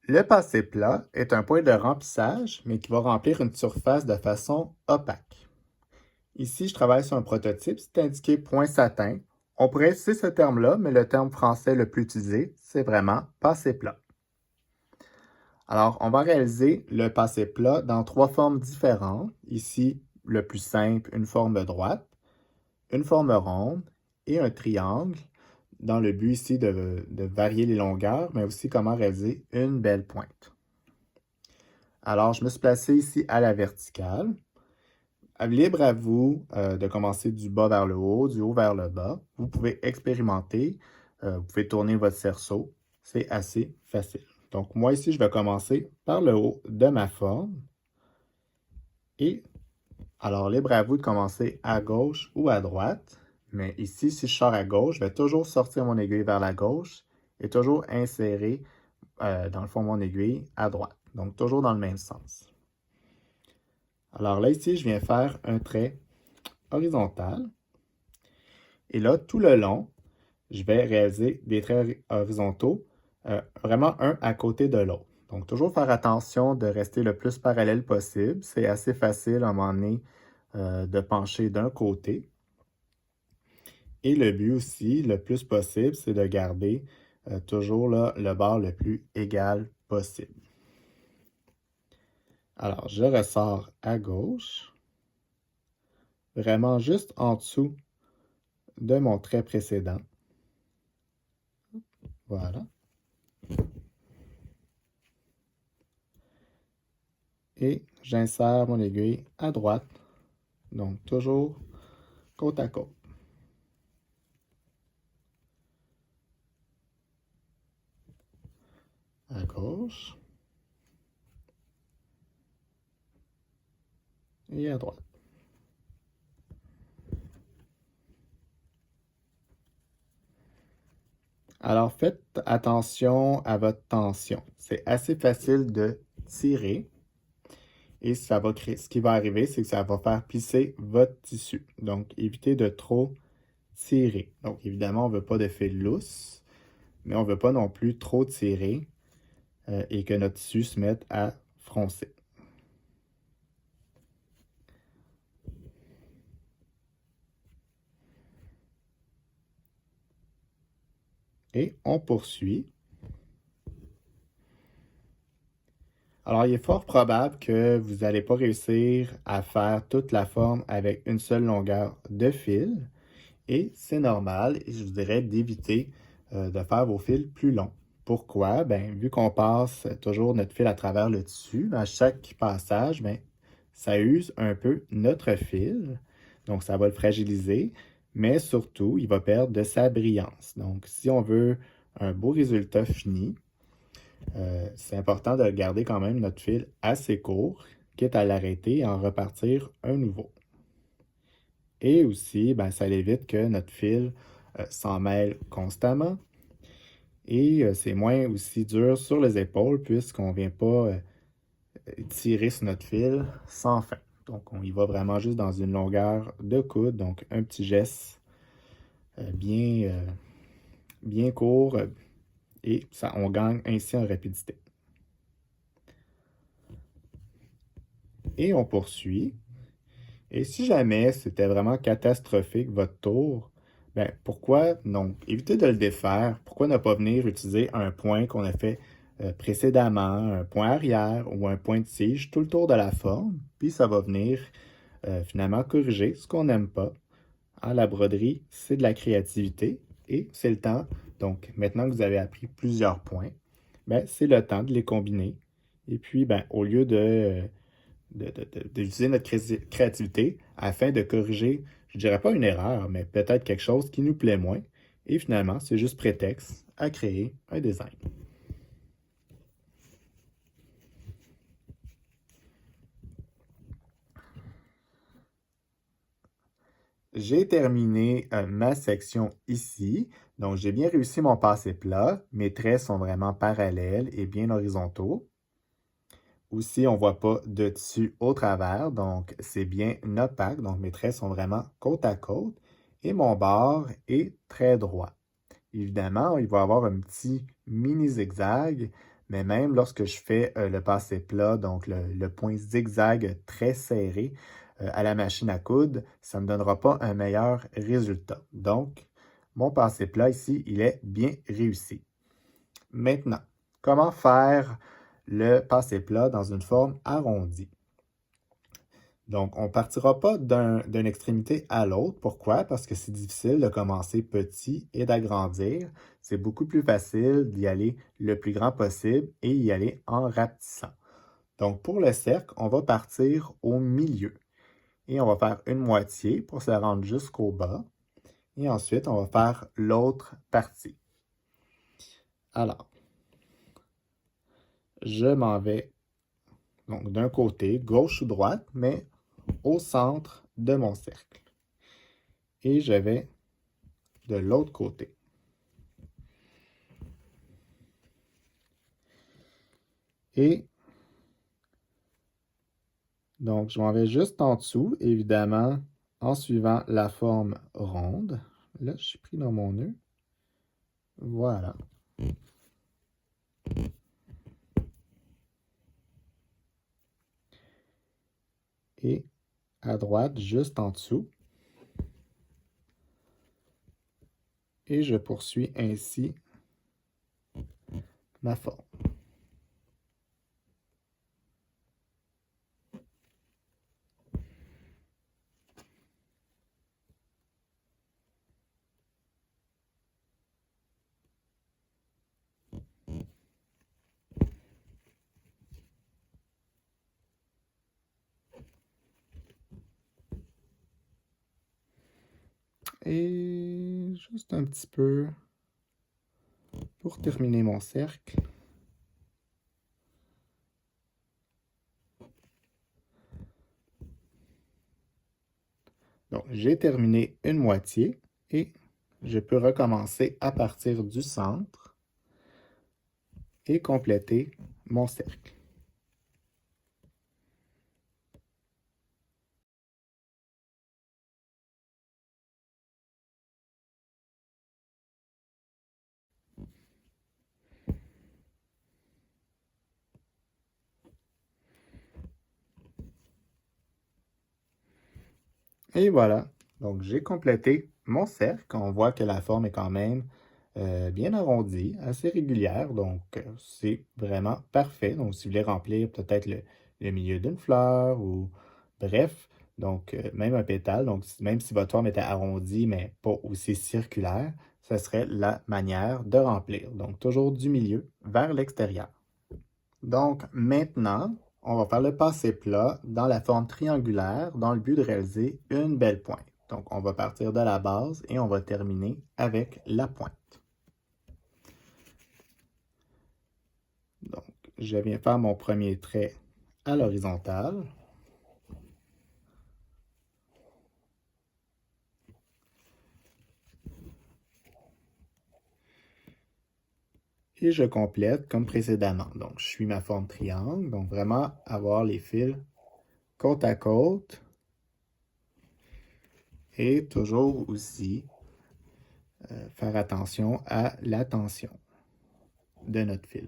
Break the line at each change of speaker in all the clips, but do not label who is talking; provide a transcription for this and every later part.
Le passé plat est un point de remplissage, mais qui va remplir une surface de façon opaque. Ici, je travaille sur un prototype, c'est indiqué point satin. On pourrait utiliser ce terme-là, mais le terme français le plus utilisé, c'est vraiment passé plat. Alors, on va réaliser le passé plat dans trois formes différentes. Ici, le plus simple, une forme droite, une forme ronde et un triangle, dans le but ici de varier les longueurs, mais aussi comment réaliser une belle pointe. Alors, je me suis placé ici à la verticale. Libre à vous de commencer du bas vers le haut, du haut vers le bas. Vous pouvez expérimenter, vous pouvez tourner votre cerceau. C'est assez facile. Donc, moi ici, je vais commencer par le haut de ma forme. Et alors, libre à vous de commencer à gauche ou à droite. Mais ici, si je sors à gauche, je vais toujours sortir mon aiguille vers la gauche et toujours insérer, dans le fond, mon aiguille à droite. Donc, toujours dans le même sens. Alors là, ici, je viens faire un trait horizontal. Et là, tout le long, je vais réaliser des traits horizontaux, vraiment un à côté de l'autre. Donc, toujours faire attention de rester le plus parallèle possible. C'est assez facile à un moment donné de pencher d'un côté. Et le but aussi, le plus possible, c'est de garder toujours là, le bord le plus égal possible. Alors, je ressors à gauche, vraiment juste en dessous de mon trait précédent. Voilà. Et j'insère mon aiguille à droite, donc toujours côte à côte. À gauche et à droite. Alors faites attention à votre tension. C'est assez facile de tirer et ce qui va arriver, c'est que ça va faire plisser votre tissu. Donc évitez de trop tirer. Donc évidemment, on ne veut pas de fil lousse, mais on ne veut pas non plus trop tirer et que notre tissu se mette à froncer. Et on poursuit. Alors, il est fort probable que vous n'allez pas réussir à faire toute la forme avec une seule longueur de fil. Et c'est normal, et je vous dirais d'éviter de faire vos fils plus longs. Pourquoi? Bien, vu qu'on passe toujours notre fil à travers le tissu, à chaque passage, bien, ça use un peu notre fil. Donc, ça va le fragiliser, mais surtout, il va perdre de sa brillance. Donc, si on veut un beau résultat fini, c'est important de garder quand même notre fil assez court, quitte à l'arrêter et en repartir un nouveau. Et aussi, ben, ça évite que notre fil s'en mêle constamment et c'est moins aussi dur sur les épaules puisqu'on ne vient pas tirer sur notre fil sans fin. Donc, on y va vraiment juste dans une longueur de coude, donc un petit geste bien court et ça, on gagne ainsi en rapidité. Et on poursuit. Et si jamais c'était vraiment catastrophique votre tour, ben pourquoi donc évitez de le défaire? Pourquoi ne pas venir utiliser un point qu'on a fait précédemment, un point arrière ou un point de tige tout le tour de la forme, puis ça va venir finalement corriger ce qu'on n'aime pas. Ah, la broderie, c'est de la créativité et c'est le temps. Donc maintenant que vous avez appris plusieurs points, ben, c'est le temps de les combiner. Et puis, ben, au lieu d'utiliser notre créativité afin de corriger, je dirais pas une erreur, mais peut-être quelque chose qui nous plaît moins. Et finalement, c'est juste prétexte à créer un design. J'ai terminé ma section ici. Donc, j'ai bien réussi mon passé plat. Mes traits sont vraiment parallèles et bien horizontaux. Aussi, on ne voit pas de tissu au travers, donc c'est bien opaque. Donc, mes traits sont vraiment côte à côte. Et mon bord est très droit. Évidemment, il va y avoir un petit mini zigzag, mais même lorsque je fais le passé plat, donc le point zigzag très serré à la machine à coudre, ça ne me donnera pas un meilleur résultat. Donc, mon passé plat ici, il est bien réussi. Maintenant, comment faire le passé plat dans une forme arrondie? Donc, on ne partira pas d'une extrémité à l'autre. Pourquoi? Parce que c'est difficile de commencer petit et d'agrandir. C'est beaucoup plus facile d'y aller le plus grand possible et y aller en rapetissant. Donc, pour le cercle, on va partir au milieu et on va faire une moitié pour se rendre jusqu'au bas. Et ensuite, on va faire l'autre partie. Alors, je m'en vais donc d'un côté, gauche ou droite, mais au centre de mon cercle. Et je vais de l'autre côté. Et donc, je m'en vais juste en dessous, évidemment, en suivant la forme ronde. Là, je suis pris dans mon nœud. Voilà. Et à droite, juste en dessous. Et je poursuis ainsi ma forme. Et juste un petit peu pour terminer mon cercle. Donc, j'ai terminé une moitié et je peux recommencer à partir du centre et compléter mon cercle. Et voilà, donc j'ai complété mon cercle. On voit que la forme est quand même bien arrondie, assez régulière, donc c'est vraiment parfait. Donc si vous voulez remplir peut-être le milieu d'une fleur ou bref, donc même un pétale, donc même si votre forme était arrondie mais pas aussi circulaire, ce serait la manière de remplir. Donc toujours du milieu vers l'extérieur. Donc maintenant, on va faire le passé plat dans la forme triangulaire dans le but de réaliser une belle pointe. Donc on va partir de la base et on va terminer avec la pointe. Donc je viens faire mon premier trait à l'horizontale. Et je complète comme précédemment. Donc je suis ma forme triangle, donc vraiment avoir les fils côte à côte. Et toujours aussi faire attention à la tension de notre fil.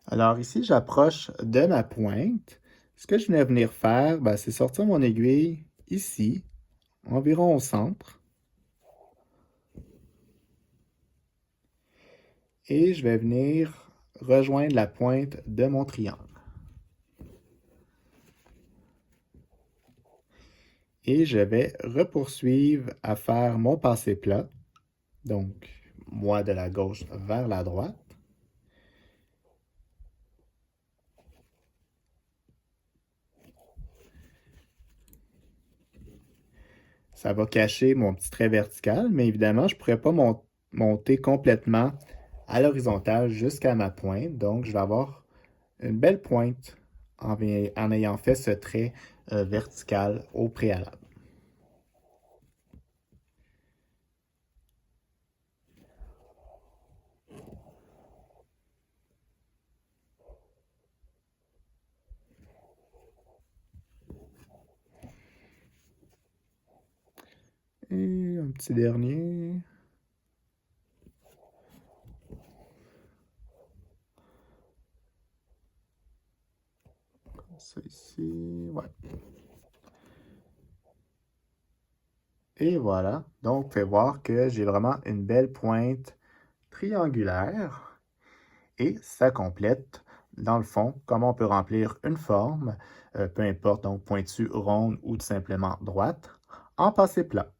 Alors ici, j'approche de ma pointe. Ce que je vais venir faire, c'est sortir mon aiguille ici, environ au centre. Et je vais venir rejoindre la pointe de mon triangle. Et je vais repoursuivre à faire mon passé plat. Donc, moi de la gauche vers la droite. Ça va cacher mon petit trait vertical, mais évidemment, je ne pourrais pas monter complètement à l'horizontale jusqu'à ma pointe. Donc, je vais avoir une belle pointe en ayant fait ce trait vertical au préalable. Et un petit dernier. Comme ça ici, ouais. Et voilà, donc vous pouvez voir que j'ai vraiment une belle pointe triangulaire et ça complète, dans le fond, comment on peut remplir une forme, peu importe, donc pointue, ronde ou tout simplement droite, en passé plat.